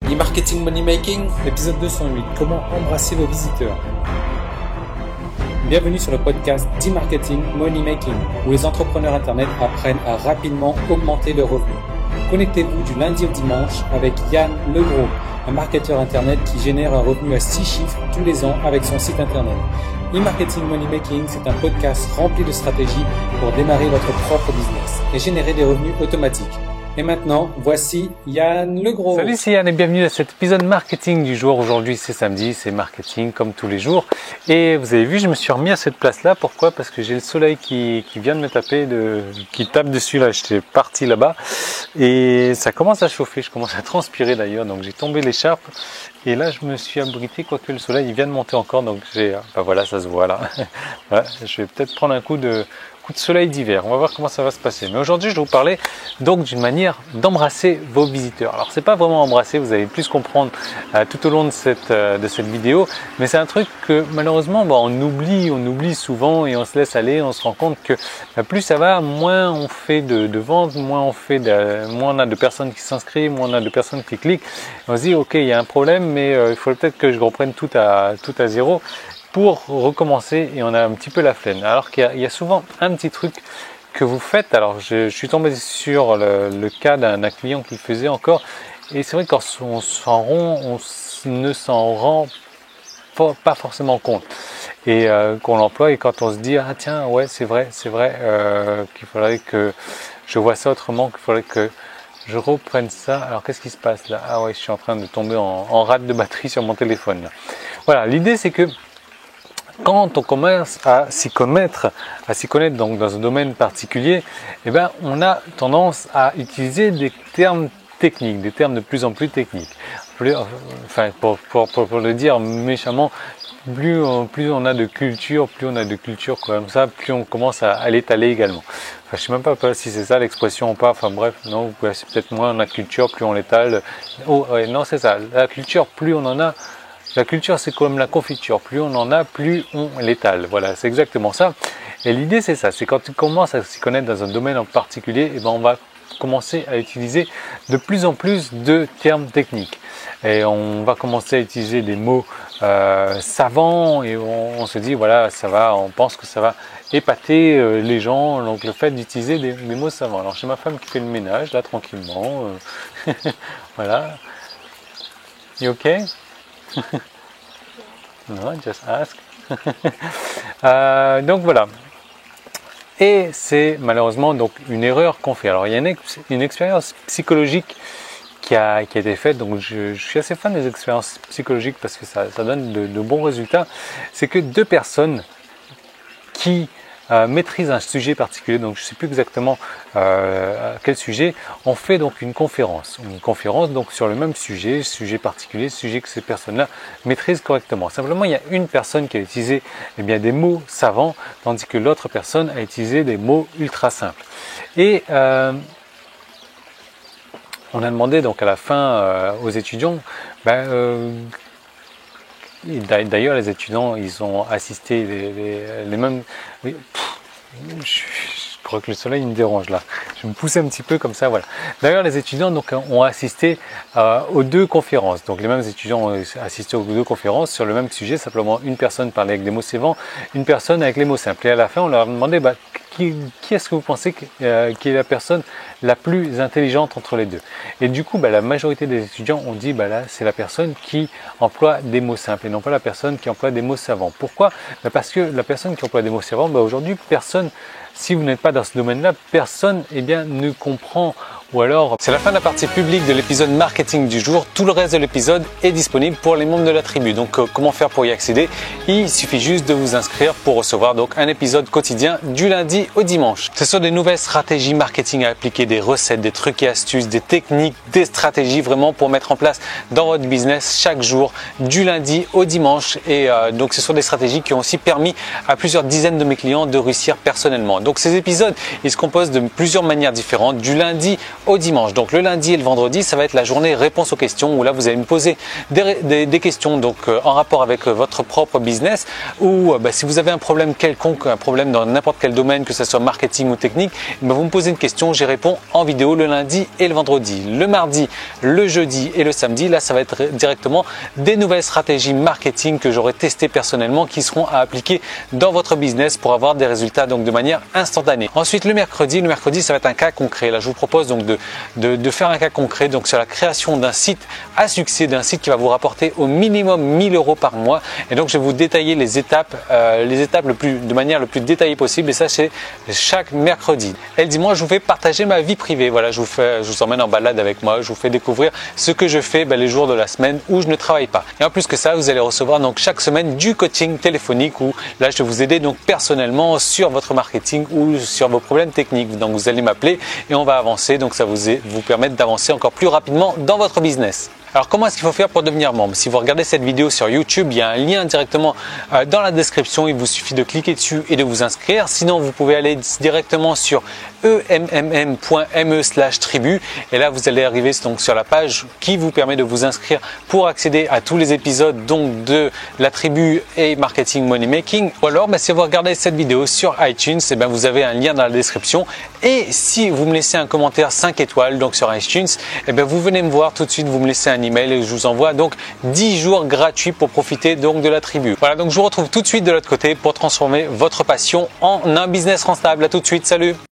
E-Marketing Money Making, épisode 208, comment embrasser vos visiteurs. Bienvenue sur le podcast d'E-Marketing Money Making, où les entrepreneurs Internet apprennent à rapidement augmenter leurs revenus. Connectez-vous du lundi au dimanche avec Yann Legros, un marketeur Internet qui génère un revenu à 6 chiffres tous les ans avec son site Internet. E-Marketing Money Making, c'est un podcast rempli de stratégies pour démarrer votre propre business et générer des revenus automatiques. Et maintenant, voici Yann Legros. Salut, c'est Yann et bienvenue à cet épisode marketing du jour. Aujourd'hui, c'est samedi, c'est marketing comme tous les jours. Et vous avez vu, je me suis remis à cette place-là. Pourquoi ? Parce que j'ai le soleil qui vient de me taper, qui tape dessus là. J'étais parti là-bas et ça commence à chauffer. Je commence à transpirer d'ailleurs. Donc j'ai tombé l'écharpe et là, je me suis abrité. Quoique le soleil, il vient de monter encore. Donc voilà, ça se voit là. Voilà, je vais peut-être prendre un coup de soleil d'hiver. On va voir comment ça va se passer. Mais aujourd'hui, je vais vous parler donc d'une manière d'embrasser vos visiteurs. Alors, c'est pas vraiment embrasser, vous allez plus comprendre tout au long de cette vidéo. Mais c'est un truc que malheureusement, on oublie souvent et on se laisse aller. On se rend compte que plus ça va, moins on fait de ventes, moins on a de personnes qui s'inscrivent, moins on a de personnes qui cliquent. On se dit, ok, il y a un problème, mais il faut peut-être que je reprenne tout à zéro pour recommencer et on a un petit peu la flemme. Alors qu'il y a souvent un petit truc que vous faites. Alors je suis tombé sur le cas d'un client qui le faisait encore et c'est vrai que quand on ne s'en rend pas forcément compte et qu'on l'emploie et quand on se dit ah tiens ouais c'est vrai qu'il faudrait que je vois ça autrement, qu'il faudrait que je reprenne ça. Alors qu'est-ce qui se passe là? Ah ouais, je suis en train de tomber en rate de batterie sur mon téléphone là. Voilà, l'idée c'est que quand on commence à s'y connaître donc dans un domaine particulier, eh ben, on a tendance à utiliser des termes techniques, des termes de plus en plus techniques. Enfin, pour le dire méchamment, plus on a de culture, comme ça, plus on commence à l'étaler également. Enfin, je sais même pas si c'est ça l'expression ou pas. Enfin bref, non, c'est peut-être moins on a de culture, plus on l'étale. Oh, ouais, non, c'est ça. La culture, plus on en a. La culture, c'est comme la confiture. Plus on en a, plus on l'étale. Voilà, c'est exactement ça. Et l'idée, c'est ça. C'est quand tu commences à s'y connaître dans un domaine en particulier, et ben, on va commencer à utiliser de plus en plus de termes techniques. Et on va commencer à utiliser des mots savants et on se dit, voilà, on pense que ça va épater les gens. Donc, le fait d'utiliser des mots savants. Alors, j'ai ma femme qui fait le ménage, là, tranquillement. Voilà. You okay? No, just ask. Donc voilà. Et c'est malheureusement donc une erreur qu'on fait. Alors il y a une expérience psychologique qui a été faite. Donc je suis assez fan des expériences psychologiques parce que ça donne de bons résultats. C'est que deux personnes qui maîtrisent un sujet particulier, donc je ne sais plus exactement quel sujet, on fait donc une conférence donc sur le même sujet particulier, sujet que ces personnes-là maîtrisent correctement. Simplement, il y a une personne qui a utilisé des mots savants, tandis que l'autre personne a utilisé des mots ultra simples. Et on a demandé donc à la fin aux étudiants, d'ailleurs, les étudiants, ils ont assisté les mêmes. Je crois que le soleil me dérange là. Je vais me pousser un petit peu comme ça, voilà. D'ailleurs, les étudiants donc ont assisté aux deux conférences. Donc, les mêmes étudiants ont assisté aux deux conférences sur le même sujet. Simplement, une personne parlait avec des mots savants, une personne avec les mots simples. Et à la fin, on leur a demandé qui est-ce que vous pensez qui est la personne la plus intelligente entre les deux. Et du coup, la majorité des étudiants ont dit là, c'est la personne qui emploie des mots simples et non pas la personne qui emploie des mots savants. Pourquoi ? Parce que la personne qui emploie des mots savants, aujourd'hui, personne, si vous n'êtes pas dans ce domaine-là, personne ne comprend. Ou alors, c'est la fin de la partie publique de l'épisode marketing du jour. Tout le reste de l'épisode est disponible pour les membres de la tribu. Donc, comment faire pour y accéder ? Il suffit juste de vous inscrire pour recevoir donc un épisode quotidien du lundi au dimanche. Ce sont des nouvelles stratégies marketing à appliquer, des recettes, des trucs et astuces, des techniques, des stratégies vraiment pour mettre en place dans votre business chaque jour du lundi au dimanche. Et donc, ce sont des stratégies qui ont aussi permis à plusieurs dizaines de mes clients de réussir personnellement. Donc, ces épisodes, ils se composent de plusieurs manières différentes. Du lundi au dimanche. Donc le lundi et le vendredi, ça va être la journée réponse aux questions où là vous allez me poser des questions donc en rapport avec votre propre business ou si vous avez un problème quelconque, un problème dans n'importe quel domaine, que ce soit marketing ou technique, vous me posez une question, j'y réponds en vidéo le lundi et le vendredi. Le mardi, le jeudi et le samedi, là ça va être directement des nouvelles stratégies marketing que j'aurai testées personnellement qui seront à appliquer dans votre business pour avoir des résultats donc de manière instantanée. Ensuite le mercredi ça va être un cas concret. Là je vous propose donc de faire un cas concret donc sur la création d'un site à succès, d'un site qui va vous rapporter au minimum 1000 € par mois. Et donc je vais vous détailler les étapes de manière le plus détaillée possible, et ça c'est chaque mercredi. Et le dimanche je vous fais partager ma vie privée. Voilà, je vous emmène en balade avec moi, je vous fais découvrir ce que je fais les jours de la semaine où je ne travaille pas. Et en plus que ça, vous allez recevoir donc chaque semaine du coaching téléphonique où là je vais vous aider donc personnellement sur votre marketing ou sur vos problèmes techniques. Donc vous allez m'appeler et on va avancer, donc ça vous permettre d'avancer encore plus rapidement dans votre business. Alors comment est-ce qu'il faut faire pour devenir membre? Si vous regardez cette vidéo sur YouTube, il y a un lien directement dans la description, il vous suffit de cliquer dessus et de vous inscrire. Sinon vous pouvez aller directement sur emmm.me/tribu et là vous allez arriver donc sur la page qui vous permet de vous inscrire pour accéder à tous les épisodes donc de la tribu et marketing money making. Ou alors si vous regardez cette vidéo sur iTunes, vous avez un lien dans la description, et si vous me laissez un commentaire 5 étoiles donc sur iTunes, vous venez me voir tout de suite, vous me laissez un email et je vous envoie donc 10 jours gratuits pour profiter donc de la tribu. Voilà, donc je vous retrouve tout de suite de l'autre côté pour transformer votre passion en un business rentable. À tout de suite, salut.